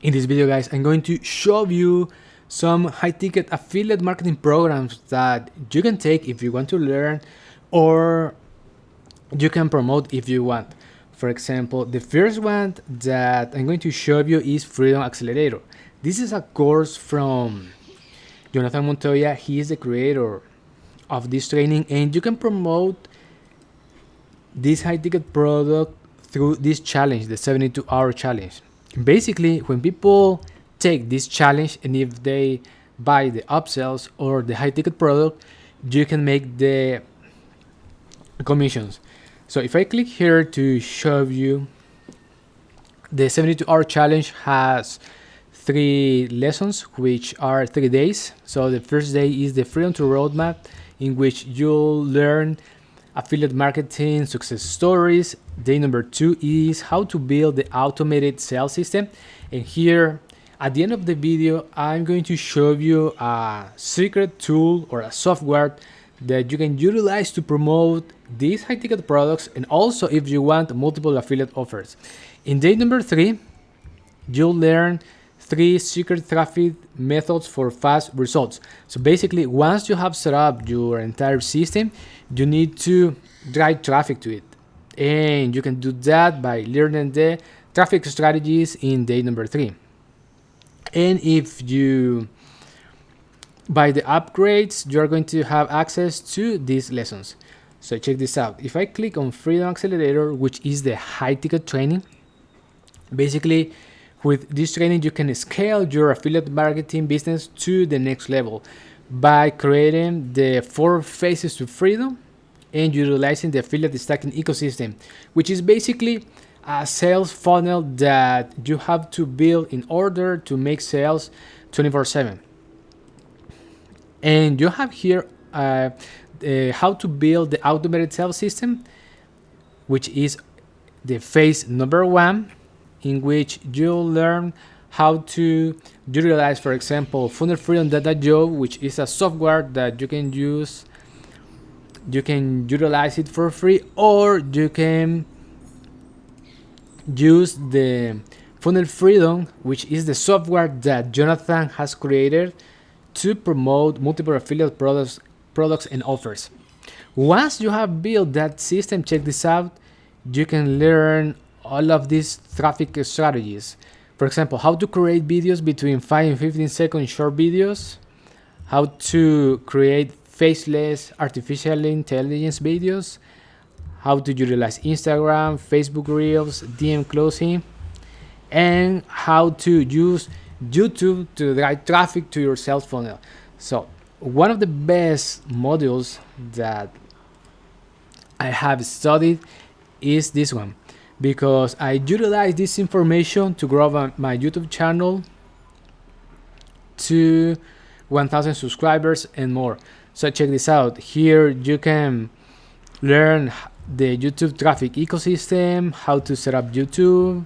In this video, guys, I'm going to show you some high-ticket affiliate marketing programs that you can take if you want to learn, or you can promote if you want. For example, the first one that I'm going to show you is Freedom Accelerator. This is a course from Jonathan Montoya. He is the creator of this training, and you can promote this high-ticket product through this challenge, the 72-hour challenge. Basically, when people take this challenge and if they buy the upsells or the high-ticket product, you can make the commissions. So if I click here to show you, the 72-hour challenge has 3 lessons, which are 3 days. So the first day is the Freedom to Roadmap, in which you'll learn affiliate marketing success stories. Day number 2 is how to build the automated sales system. And here at the end of the video, I'm going to show you a secret tool or a software that you can utilize to promote these high ticket products, and also if you want multiple affiliate offers. In day number 3, you'll learn 3 secret traffic methods for fast results. So basically, once you have set up your entire system, you need to drive traffic to it. And you can do that by learning the traffic strategies in day number 3. And if you buy the upgrades, you're going to have access to these lessons. So check this out. If I click on Freedom Accelerator, which is the high ticket training, basically with this training, you can scale your affiliate marketing business to the next level by creating the 4 phases to freedom and utilizing the affiliate stacking ecosystem, which is basically a sales funnel that you have to build in order to make sales 24/7. And you have here how to build the automated sales system, which is the phase number 1, in which you'll learn how to utilize, for example, funnelfreedom.io, which is a software that you can use. You can utilize it for free, or you can use the Funnel Freedom, which is the software that Jonathan has created to promote multiple affiliate products and offers. Once you have built that system, check this out, you can learn all of these traffic strategies. For example, how to create videos between 5 and 15 second short videos, how to create faceless artificial intelligence videos, how to utilize Instagram, Facebook Reels, DM closing, and how to use YouTube to drive traffic to your sales funnel. So one of the best modules that I have studied is this one, because I utilize this information to grow my YouTube channel to 1,000 subscribers and more. So check this out. Here you can learn the YouTube traffic ecosystem, how to set up YouTube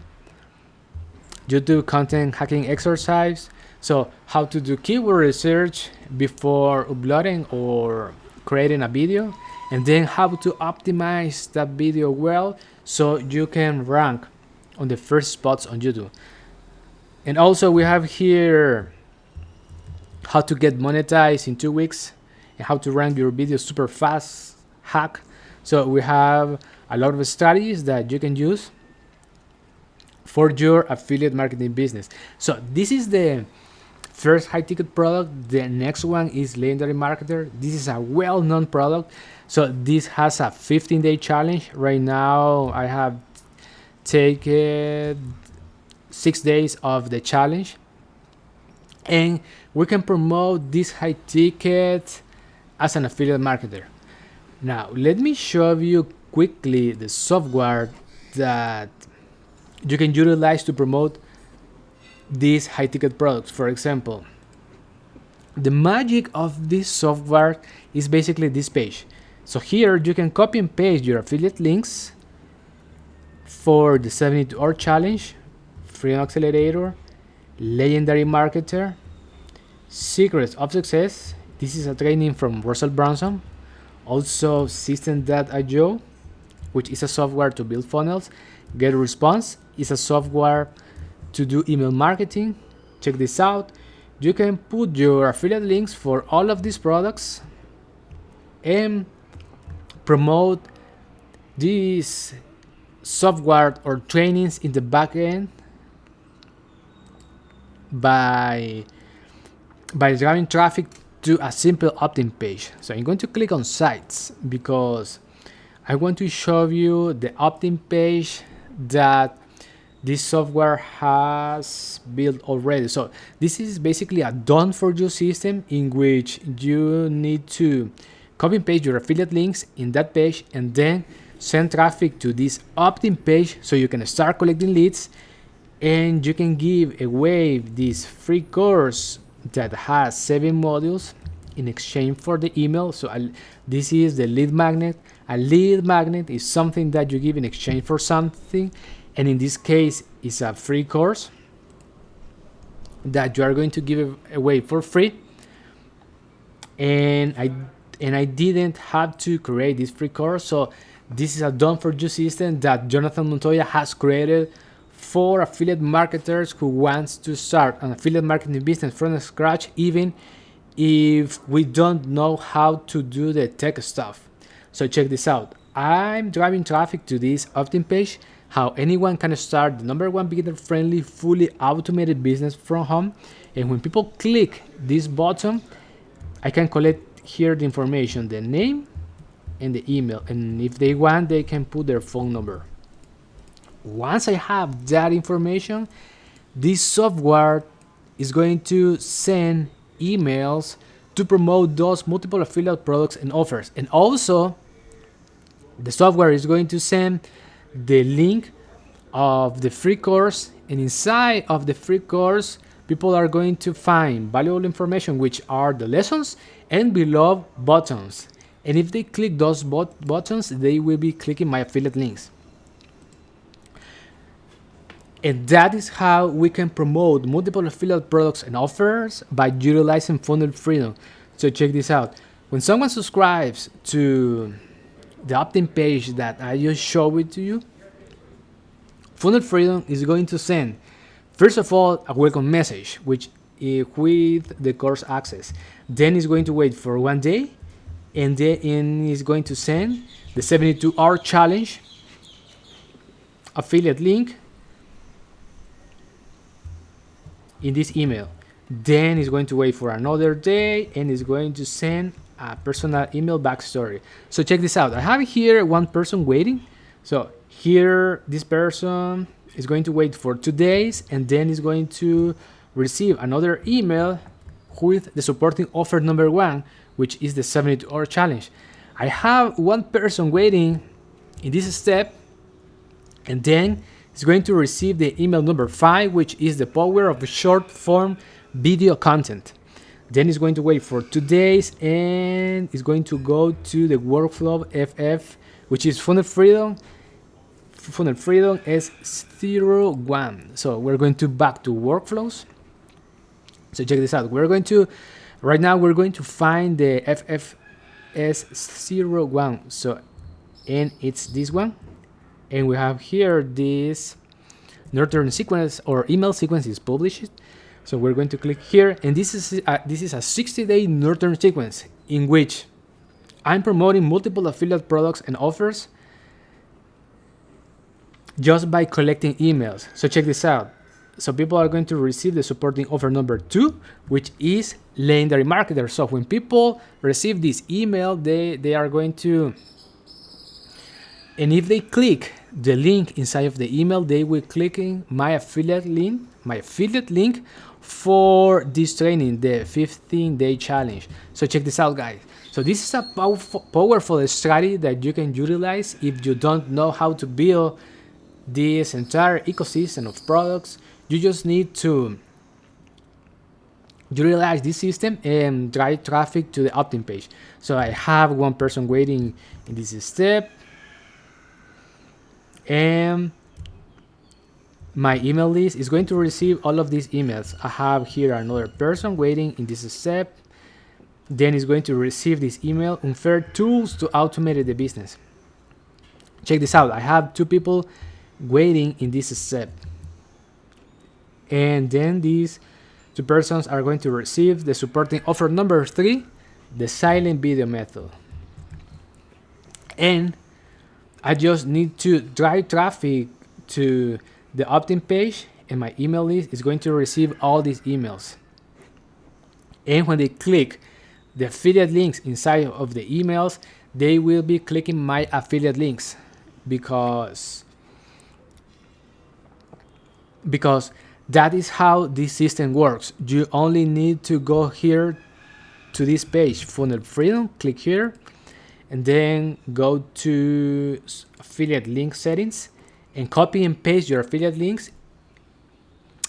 content hacking exercise, so how to do keyword research before uploading or creating a video, and then how to optimize that video well so you can rank on the first spots on YouTube. And also we have here how to get monetized in 2 weeks and how to rank your videos super fast hack. So we have a lot of strategies that you can use for your affiliate marketing business. So this is the first high ticket product. The next one is Legendary Marketer. This is a well-known product. So this has a 15-day challenge. Right now I have taken 6 days of the challenge, and we can promote this high ticket as an affiliate marketer. Now let me show you quickly the software that you can utilize to promote these high ticket products. For example, the magic of this software is basically this page. So here you can copy and paste your affiliate links for the 72-hour challenge, Freedom Accelerator, Legendary Marketer, Secrets of Success. This is a training from Russell Brunson. Also System.io, which is a software to build funnels. Get Response is a software to do email marketing. Check this out. You can put your affiliate links for all of these products and promote these software or trainings in the back end by driving traffic to a simple opt-in page. So I'm going to click on sites because I want to show you the opt-in page that this software has built already. So this is basically a done for you system in which you need to copy and paste your affiliate links in that page and then send traffic to this opt-in page so you can start collecting leads, and you can give away this free course that has 7 modules in exchange for the email. So this is the lead magnet. A lead magnet is something that you give in exchange for something, and in this case it's a free course that you are going to give away for free. And I didn't have to create this free course, so this is a done for you system that Jonathan Montoya has created for affiliate marketers who wants to start an affiliate marketing business from scratch, even if we don't know how to do the tech stuff. So check this out. I'm driving traffic to this opt-in page, how anyone can start the #1 beginner-friendly, fully automated business from home. And when people click this button, I can collect here the information, the name and the email. And if they want, they can put their phone number. Once I have that information, this software is going to send emails to promote those multiple affiliate products and offers. And also, the software is going to send the link of the free course, and inside of the free course, people are going to find valuable information, which are the lessons and below buttons. And if they click those buttons, they will be clicking my affiliate links. And that is how we can promote multiple affiliate products and offers by utilizing Funnel Freedom. So check this out. When someone subscribes to the opt-in page that I just showed it to you, Funnel Freedom is going to send, first of all, a welcome message, which with the course access. Then it's going to wait for 1 day, and then it's going to send the 72-hour challenge affiliate link in this email. Then it's going to wait for another day, and it's going to send a personal email backstory. So check this out. I have here one person waiting. So here, this person is going to wait for 2 days, and then is going to receive another email with the supporting offer #1, which is the 72-hour challenge. I have one person waiting in this step, and then is going to receive the email #5, which is the power of the short form video content. Then it's going to wait for 2 days, and it's going to go to the workflow FF, which is Funnel Freedom. Funnel Freedom S01. So we're going to back to workflows. So check this out. Right now we're going to find the FFS01. So, and it's this one. And we have here this Northern sequence or email sequence is published. So we're going to click here, and this is a 60-day Northern sequence in which I'm promoting multiple affiliate products and offers just by collecting emails. So check this out. So people are going to receive the supporting offer #2, which is legendary marketer. So when people receive this email, they are going to, and if they click the link inside of the email, they will clicking my affiliate link for this training, the 15-day challenge. So check this out, guys. So this is a powerful strategy that you can utilize if you don't know how to build this entire ecosystem of products. You just need to utilize this system and drive traffic to the opt-in page. So I have one person waiting in this step, and my email list is going to receive all of these emails. I have here another person waiting in this step. Then it's going to receive this email, unfair tools to automate the business. Check this out. I have 2 people waiting in this step. And then these two persons are going to receive the supporting offer number 3, the silent video method. And I just need to drive traffic to the opt-in page, and my email list is going to receive all these emails. And when they click the affiliate links inside of the emails, they will be clicking my affiliate links because that is how this system works. You only need to go here to this page, Funnel Freedom, click here, and then go to affiliate link settings and copy and paste your affiliate links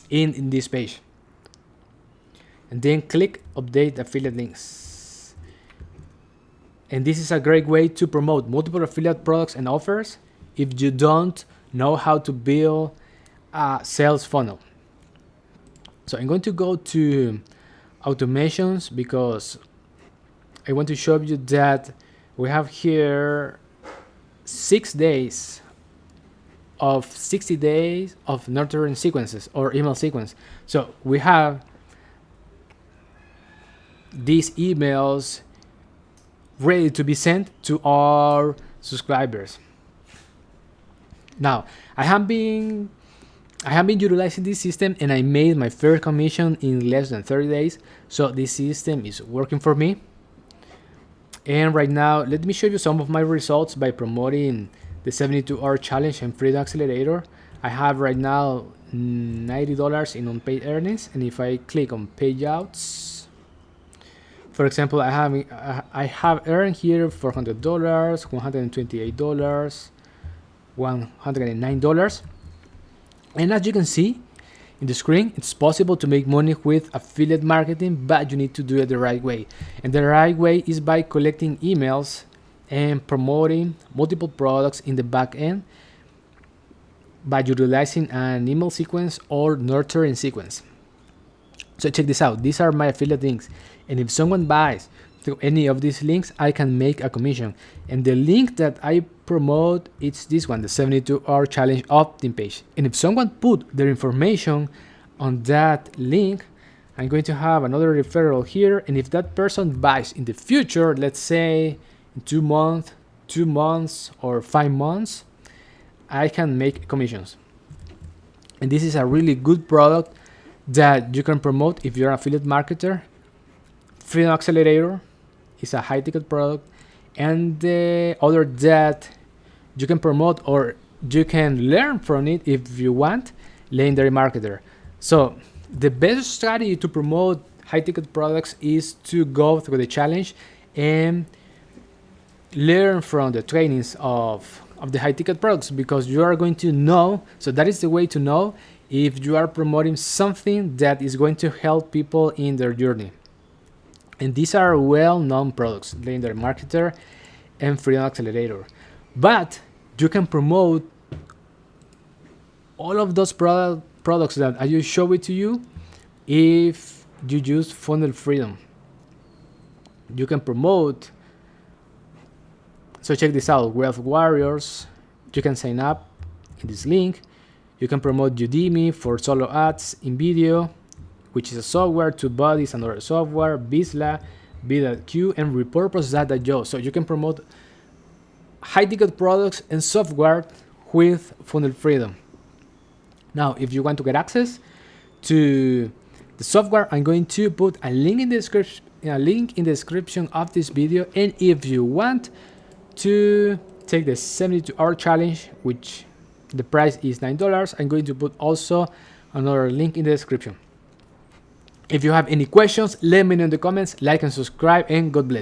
in this page. And then click update affiliate links. And this is a great way to promote multiple affiliate products and offers if you don't know how to build a sales funnel. So I'm going to go to automations because I want to show you that we have here 6 days of 60 days of nurturing sequences or email sequence. So we have these emails ready to be sent to our subscribers. Now, I have been utilizing this system, and I made my first commission in less than 30 days. So this system is working for me. And right now, let me show you some of my results by promoting the 72-hour challenge and Freedom Accelerator. I have right now $90 in unpaid earnings, and if I click on payouts, for example, I have earned here $400, $128, $109. And as you can see in the screen, it's possible to make money with affiliate marketing, but you need to do it the right way. And the right way is by collecting emails and promoting multiple products in the back end by utilizing an email sequence or nurturing sequence. So check this out. These are my affiliate links. And if someone buys through any of these links, I can make a commission. And the link that I promote, it's this one, the 72-hour challenge opt-in page. And if someone put their information on that link, I'm going to have another referral here. And if that person buys in the future, let's say in 2 months or 5 months, I can make commissions. And this is a really good product that you can promote if you're an affiliate marketer. Freedom Accelerator is a high ticket product, and the other that you can promote or you can learn from it if you want, Legendary Marketer. So the best strategy to promote high ticket products is to go through the challenge and learn from the trainings of the high ticket products, because you are going to know. So that is the way to know if you are promoting something that is going to help people in their journey. And these are well-known products, Legendary Marketer and Freedom Accelerator. But you can promote all of those products that I just showed it to you if you use Funnel Freedom. You can promote, so check this out, Wealth Warriors. You can sign up in this link. You can promote Udemy for solo ads in video, which is a software, TubeBuddy is another software, Bizla, BidQ, and Repurpose.io. So you can promote high-ticket products and software with Funnel Freedom. Now, if you want to get access to the software, I'm going to put a link in the description of this video. And if you want to take the 72-hour challenge, which the price is $9, I'm going to put also another link in the description. If you have any questions, let me know in the comments, like and subscribe, and God bless.